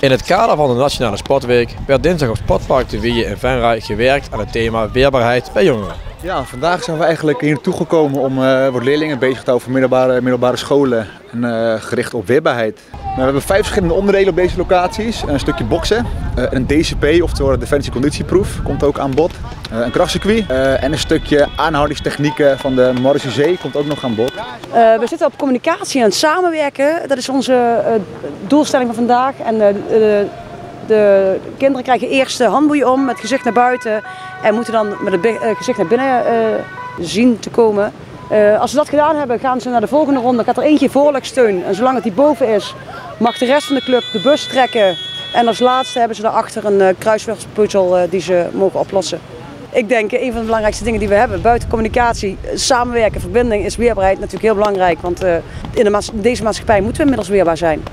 In het kader van de Nationale Sportweek werd dinsdag op Sportpark de Wiehe in Venray gewerkt aan het thema weerbaarheid bij jongeren. Ja, vandaag zijn we eigenlijk hier naartoe gekomen om wat leerlingen bezig te houden voor middelbare scholen en gericht op weerbaarheid. We hebben 5 verschillende onderdelen op deze locaties. Een stukje boksen, een DCP, oftewel de defensieconditieproef, komt ook aan bod. Een krachtcircuit en een stukje aanhoudingstechnieken van de Marechaussee komt ook nog aan bod. We zitten op communicatie en samenwerken. Dat is onze doelstelling van vandaag. En de kinderen krijgen eerst de handboeien om met gezicht naar buiten en moeten dan met het gezicht naar binnen zien te komen. Als ze dat gedaan hebben, gaan ze naar de volgende ronde. Gaat er eentje voorlegsteun en zolang het die boven is, mag de rest van de club de bus trekken. En als laatste hebben ze daarachter een kruiswoordspuzzel die ze mogen oplossen. Ik denk een van de belangrijkste dingen die we hebben, buiten communicatie, samenwerken, verbinding, is weerbaarheid natuurlijk heel belangrijk. Want in deze maatschappij moeten we inmiddels weerbaar zijn.